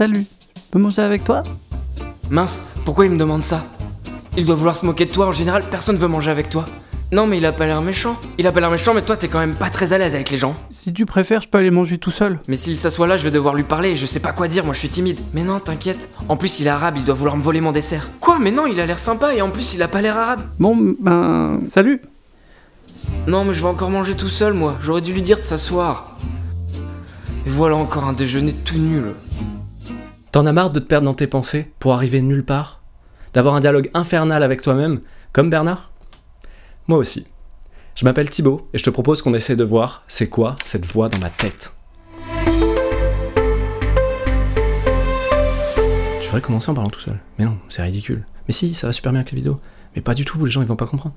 Salut, je peux manger avec toi? Mince, pourquoi il me demande ça? Il doit vouloir se moquer de toi, en général personne veut manger avec toi. Non mais il a pas l'air méchant. Il a pas l'air méchant mais toi t'es quand même pas très à l'aise avec les gens. Si tu préfères, je peux aller manger tout seul. Mais s'il s'assoit là, je vais devoir lui parler et je sais pas quoi dire, moi je suis timide. Mais non, t'inquiète. En plus il est arabe, il doit vouloir me voler mon dessert. Quoi? Mais non, il a l'air sympa et en plus il a pas l'air arabe. Bon, ben, salut. Non mais je vais encore manger tout seul moi, j'aurais dû lui dire de s'asseoir. Et voilà encore un déjeuner tout nul. T'en as marre de te perdre dans tes pensées pour arriver nulle part? D'avoir un dialogue infernal avec toi-même, comme Bernard? Moi aussi. Je m'appelle Thibaut et je te propose qu'on essaie de voir c'est quoi cette voix dans ma tête. Tu devrais commencer en parlant tout seul. Mais non, c'est ridicule. Mais si, ça va super bien avec les vidéos. Mais pas du tout, les gens ils vont pas comprendre.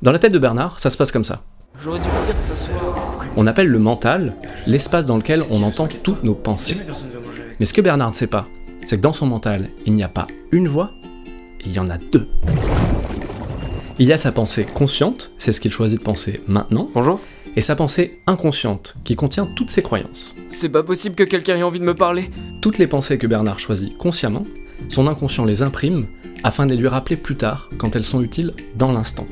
Dans la tête de Bernard, ça se passe comme ça. J'aurais dû lui dire de s'asseoir. On appelle le mental l'espace dans lequel on entend toutes nos pensées. Jamais personne veut manger avec. Mais ce que Bernard ne sait pas, c'est que dans son mental, il n'y a pas une voix, il y en a deux. Il y a sa pensée consciente, c'est ce qu'il choisit de penser maintenant, Bonjour. et sa pensée inconsciente, qui contient toutes ses croyances. C'est pas possible que quelqu'un ait envie de me parler. Toutes les pensées que Bernard choisit consciemment, son inconscient les imprime afin de les lui rappeler plus tard quand elles sont utiles dans l'instant.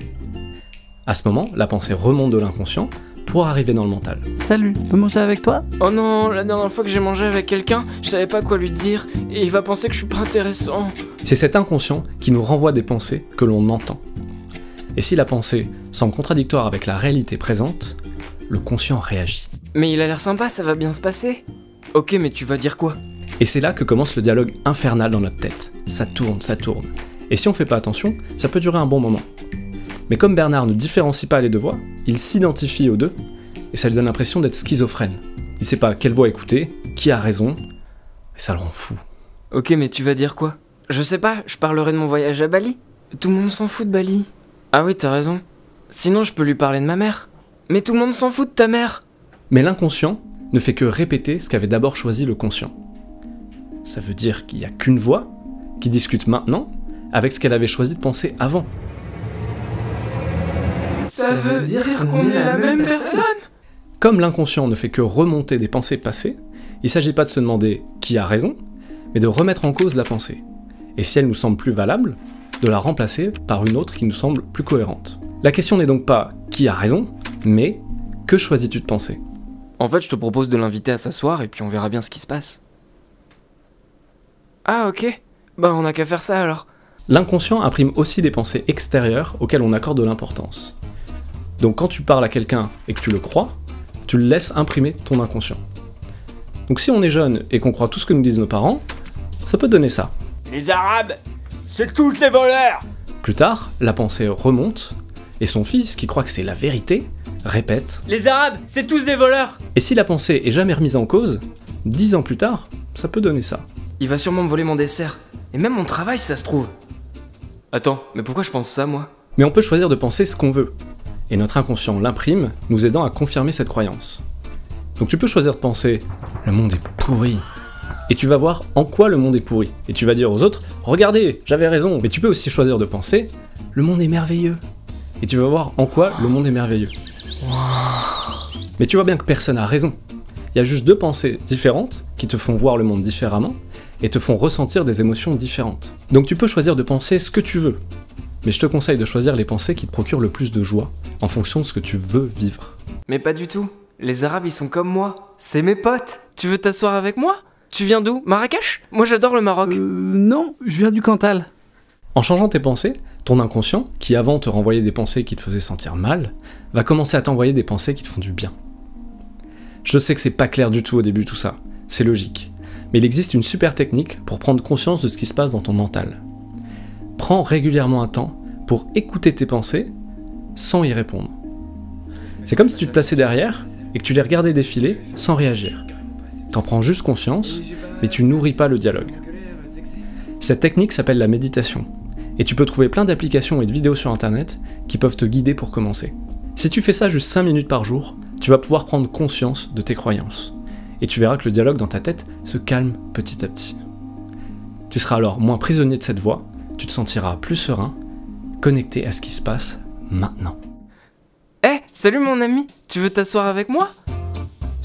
À ce moment, la pensée remonte de l'inconscient pour arriver dans le mental. Salut, je peux manger avec toi? Oh non, la dernière fois que j'ai mangé avec quelqu'un, je savais pas quoi lui dire et il va penser que je suis pas intéressant. C'est cet inconscient qui nous renvoie des pensées que l'on entend. Et si la pensée semble contradictoire avec la réalité présente, le conscient réagit. Mais il a l'air sympa, ça va bien se passer. Ok, mais tu vas dire quoi? Et c'est là que commence le dialogue infernal dans notre tête. Ça tourne, ça tourne. Et si on fait pas attention, ça peut durer un bon moment. Mais comme Bernard ne différencie pas les deux voix, il s'identifie aux deux, et ça lui donne l'impression d'être schizophrène. Il sait pas quelle voix écouter, qui a raison, et ça le rend fou. Ok, mais tu vas dire quoi? Je sais pas, je parlerai de mon voyage à Bali. Tout le monde s'en fout de Bali. Ah oui, t'as raison. Sinon, je peux lui parler de ma mère. Mais tout le monde s'en fout de ta mère. Mais l'inconscient ne fait que répéter ce qu'avait d'abord choisi le conscient. Ça veut dire qu'il n'y a qu'une voix qui discute maintenant avec ce qu'elle avait choisi de penser avant. Ça veut dire qu'on est la même personne? Comme l'inconscient ne fait que remonter des pensées passées, il s'agit pas de se demander qui a raison, mais de remettre en cause la pensée. Et si elle nous semble plus valable, de la remplacer par une autre qui nous semble plus cohérente. La question n'est donc pas qui a raison, mais que choisis-tu de penser? En fait, je te propose de l'inviter à s'asseoir et puis on verra bien ce qui se passe. Ah ok, bah on a qu'à faire ça alors. L'inconscient imprime aussi des pensées extérieures auxquelles on accorde de l'importance. Donc quand tu parles à quelqu'un et que tu le crois, tu le laisses imprimer ton inconscient. Donc si on est jeune et qu'on croit tout ce que nous disent nos parents, ça peut donner ça. Les Arabes, c'est tous des voleurs! Plus tard, la pensée remonte, et son fils, qui croit que c'est la vérité, répète. Les Arabes, c'est tous des voleurs! Et si la pensée est jamais remise en cause, 10 ans plus tard, ça peut donner ça. Il va sûrement me voler mon dessert. Et même mon travail, si ça se trouve. Attends, mais pourquoi je pense ça, moi? Mais on peut choisir de penser ce qu'on veut. Et notre inconscient l'imprime, nous aidant à confirmer cette croyance. Donc tu peux choisir de penser « le monde est pourri ». Et tu vas voir en quoi le monde est pourri. Et tu vas dire aux autres « regardez, j'avais raison ». Mais tu peux aussi choisir de penser « le monde est merveilleux ». Et tu vas voir en quoi le monde est merveilleux. Mais tu vois bien que personne n'a raison. Il y a juste deux pensées différentes qui te font voir le monde différemment et te font ressentir des émotions différentes. Donc tu peux choisir de penser ce que tu veux. Mais je te conseille de choisir les pensées qui te procurent le plus de joie, en fonction de ce que tu veux vivre. Mais pas du tout. Les Arabes, ils sont comme moi. C'est mes potes. Tu veux t'asseoir avec moi? Tu viens d'où? Marrakech? Moi j'adore le Maroc. Non, je viens du Cantal. En changeant tes pensées, ton inconscient, qui avant te renvoyait des pensées qui te faisaient sentir mal, va commencer à t'envoyer des pensées qui te font du bien. Je sais que c'est pas clair du tout au début tout ça, c'est logique. Mais il existe une super technique pour prendre conscience de ce qui se passe dans ton mental. Prends régulièrement un temps pour écouter tes pensées sans y répondre. C'est comme si tu te plaçais derrière et que tu les regardais défiler sans réagir. T'en prends juste conscience, mais tu nourris pas le dialogue. Cette technique s'appelle la méditation, et tu peux trouver plein d'applications et de vidéos sur internet qui peuvent te guider pour commencer. Si tu fais ça juste 5 minutes par jour, tu vas pouvoir prendre conscience de tes croyances, et tu verras que le dialogue dans ta tête se calme petit à petit. Tu seras alors moins prisonnier de cette voix, tu te sentiras plus serein, connecté à ce qui se passe maintenant. Eh, salut mon ami, tu veux t'asseoir avec moi?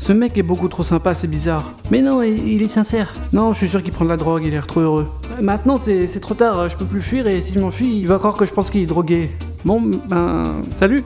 Ce mec est beaucoup trop sympa, c'est bizarre. Mais non, il est sincère. Non, je suis sûr qu'il prend de la drogue, il a l'air trop heureux. Maintenant, c'est trop tard, je peux plus fuir et si je m'enfuis, il va croire que je pense qu'il est drogué. Bon, ben, salut.